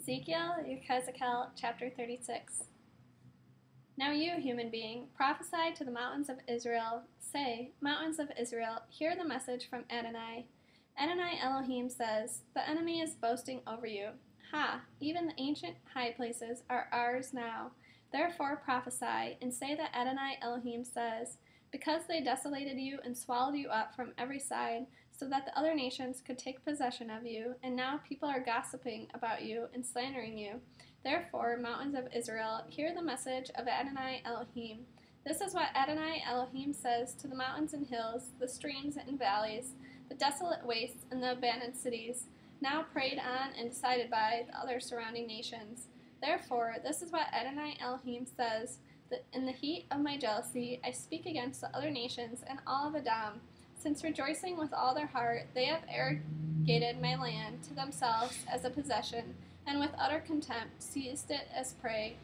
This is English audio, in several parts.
Ezekiel, yechezk'el, chapter 36. Now you, human being, prophesy to the mountains of Israel. Say, mountains of Israel, hear the message from Adonai. Adonai Elohim says, the enemy is boasting over you. Ha! Even the ancient high places are ours now. Therefore prophesy, and say that Adonai Elohim says, because they desolated you and swallowed you up from every side, so that the other nations could take possession of you, and now people are gossiping about you and slandering you. Therefore, mountains of Israel, hear the message of Adonai Elohim. This is what Adonai Elohim says to the mountains and hills, the streams and valleys, the desolate wastes and the abandoned cities, now preyed on and decided by the other surrounding nations. Therefore, this is what Adonai Elohim says, that in the heat of my jealousy I speak against the other nations and all of Edom. Since rejoicing with all their heart, they have arrogated my land to themselves as a possession, and with utter contempt seized it as prey.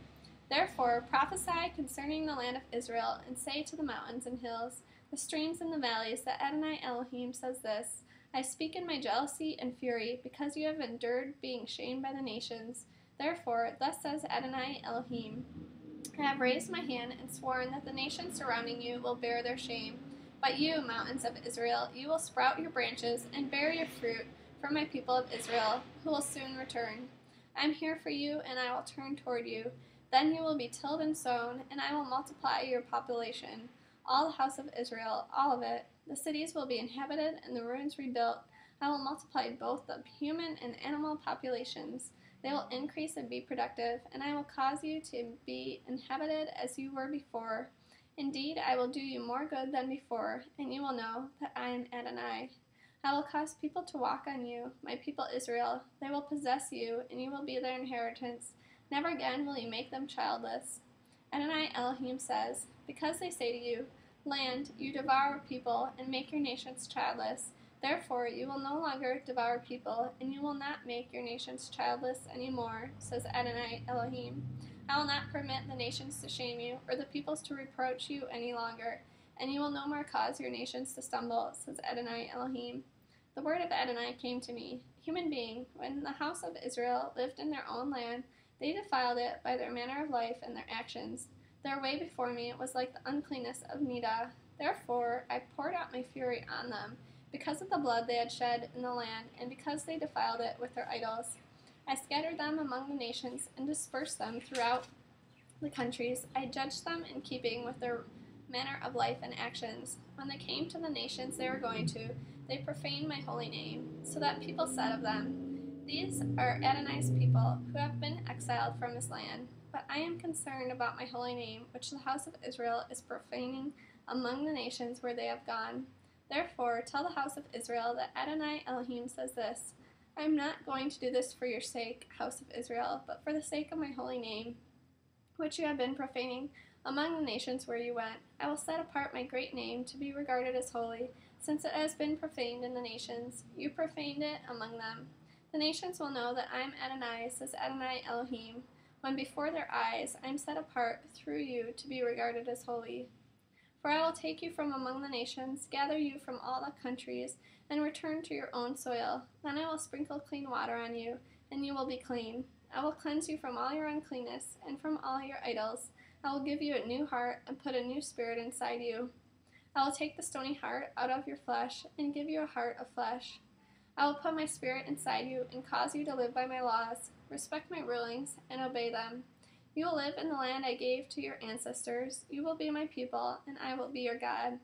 Therefore prophesy concerning the land of Israel, and say to the mountains and hills, the streams and the valleys, that Adonai Elohim says this, I speak in my jealousy and fury, because you have endured being shamed by the nations. Therefore, thus says Adonai Elohim, I have raised my hand and sworn that the nations surrounding you will bear their shame. But you, mountains of Israel, you will sprout your branches and bear your fruit for my people of Israel, who will soon return. I am here for you, and I will turn toward you. Then you will be tilled and sown, and I will multiply your population. All the house of Israel, all of it. The cities will be inhabited and the ruins rebuilt. I will multiply both the human and animal populations. They will increase and be productive, and I will cause you to be inhabited as you were before. Indeed, I will do you more good than before, and you will know that I am Adonai. I will cause people to walk on you, my people Israel. They will possess you, and you will be their inheritance. Never again will you make them childless. Adonai Elohim says, because they say to you, land, you devour people, and make your nations childless. Therefore you will no longer devour people, and you will not make your nations childless any more, says Adonai Elohim. I will not permit the nations to shame you, or the peoples to reproach you any longer, and you will no more cause your nations to stumble, says Adonai Elohim. The word of Adonai came to me, human being, when the house of Israel lived in their own land, they defiled it by their manner of life and their actions. Their way before me was like the uncleanness of Nidah. Therefore I poured out my fury on them, because of the blood they had shed in the land, and because they defiled it with their idols. I scattered them among the nations and dispersed them throughout the countries. I judged them in keeping with their manner of life and actions. When they came to the nations they were going to, they profaned my holy name, so that people said of them, these are Adonai's people, who have been exiled from his land. But I am concerned about my holy name, which the house of Israel is profaning among the nations where they have gone. Therefore tell the house of Israel that Adonai Elohim says this, I am not going to do this for your sake, house of Israel, but for the sake of my holy name, which you have been profaning among the nations where you went. I will set apart my great name to be regarded as holy, since it has been profaned in the nations. You profaned it among them. The nations will know that I am Adonai, says Adonai Elohim, when before their eyes I am set apart through you to be regarded as holy. For I will take you from among the nations, gather you from all the countries, and return to your own soil. Then I will sprinkle clean water on you, and you will be clean. I will cleanse you from all your uncleanness, and from all your idols. I will give you a new heart, and put a new spirit inside you. I will take the stony heart out of your flesh, and give you a heart of flesh. I will put my spirit inside you, and cause you to live by my laws. Respect my rulings, and obey them. You will live in the land I gave to your ancestors. You will be my people, and I will be your God.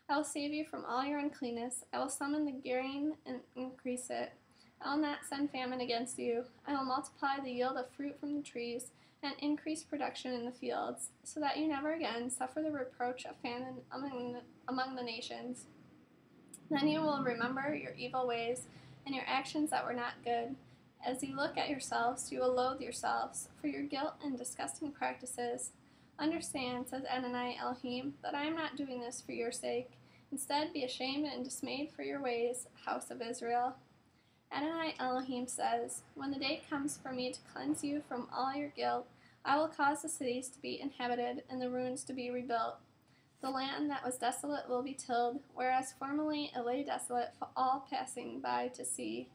I will save you from all your uncleanness. I will summon the grain and increase it. I will not send famine against you. I will multiply the yield of fruit from the trees, and increase production in the fields, so that you never again suffer the reproach of famine among the nations. Then you will remember your evil ways, and your actions that were not good. As you look at yourselves, you will loathe yourselves for your guilt and disgusting practices. Understand, says Adonai Elohim, that I am not doing this for your sake. Instead, be ashamed and dismayed for your ways, house of Israel. Adonai Elohim says, when the day comes for me to cleanse you from all your guilt, I will cause the cities to be inhabited and the ruins to be rebuilt. The land that was desolate will be tilled, whereas formerly it lay desolate for all passing by to see.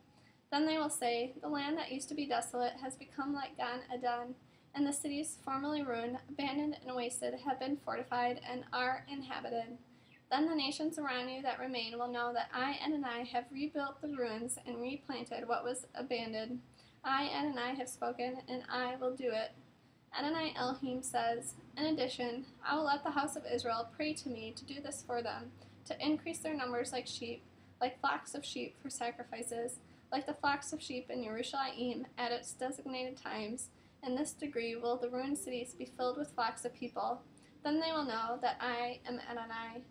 Then they will say, the land that used to be desolate has become like Gan Eden, and the cities formerly ruined, abandoned, and wasted have been fortified and are inhabited. Then the nations around you that remain will know that I, Adonai, have rebuilt the ruins and replanted what was abandoned. I, Adonai, have spoken, and I will do it. Adonai Elohim says, in addition, I will let the house of Israel pray to me to do this for them, to increase their numbers like sheep, like flocks of sheep for sacrifices, like the flocks of sheep in Yerushalayim at its designated times. In this degree will the ruined cities be filled with flocks of people. Then they will know that I am Adonai.